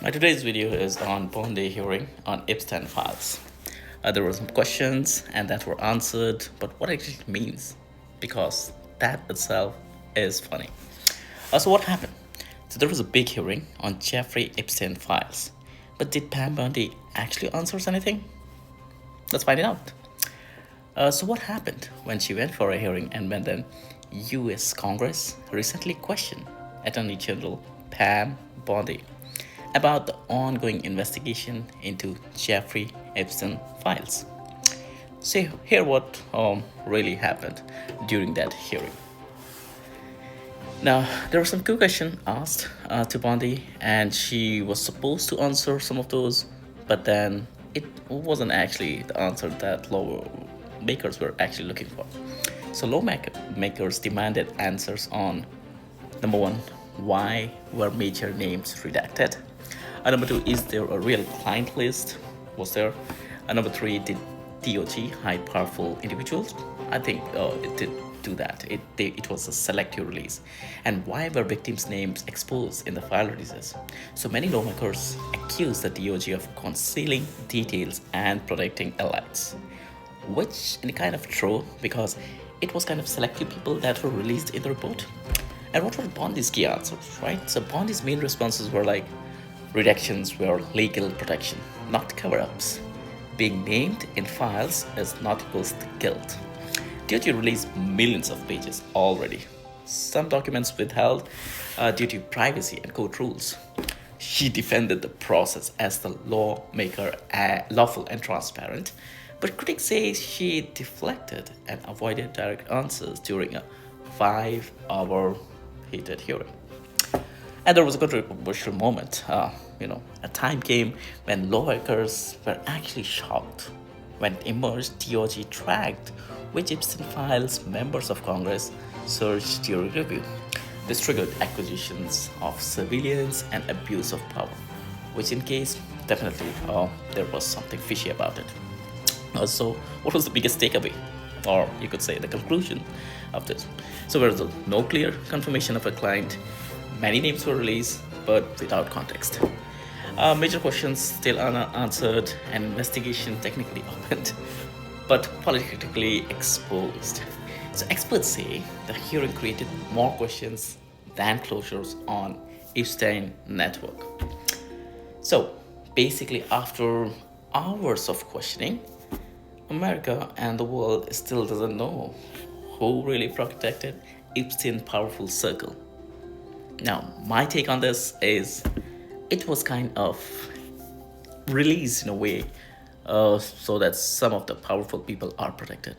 My today's video is on Bondi hearing on Epstein Files. There were some questions and that were answered, but what it actually means, because that itself is funny. So what happened? So there was a big hearing on Jeffrey Epstein Files, but did Pam Bondi actually answer anything? Let's find it out. So what happened when she went for a hearing and when then U.S. Congress recently questioned Attorney General Pam Bondi about the ongoing investigation into Jeffrey Epstein files. So here what really happened during that hearing. Now, there were some two questions asked to Bondi, and she was supposed to answer some of those, but then it wasn't actually the answer that lawmakers were actually looking for. So lawmakers demanded answers on number one, why were major names redacted? Number two, is there a real client list? Was there? Number three, did DOJ hide powerful individuals? I think it did do that. It was a selective release. And why were victims' names exposed in the file releases? So many lawmakers accused the DOJ of concealing details and protecting elites, which is kind of true because it was kind of selective people that were released in the report. And what were Bondi's key answers, right? So Bondi's main responses were like, redactions were legal protection, not cover-ups. Being named in files is not equals to guilt. DOJ released millions of pages already. Some documents withheld due to privacy and court rules. She defended the process as the lawmaker lawful and transparent, but critics say she deflected and avoided direct answers during a 5-hour heated hearing. And there was a controversial moment. A time came when lawmakers were actually shocked when it emerged DOJ tracked which Epstein Files members of Congress searched during review. This triggered accusations of surveillance and abuse of power, which in case, definitely, there was something fishy about it. So what was the biggest takeaway? Or you could say the conclusion of this. So there was no clear confirmation of a client. Many names were released, but without context. Major questions still unanswered, and investigation technically opened, but politically exposed. So experts say the hearing created more questions than closures on Epstein network. So basically, after hours of questioning, America and the world still doesn't know who really protected Epstein powerful circle. Now, my take on this is it was kind of released in a way so that some of the powerful people are protected.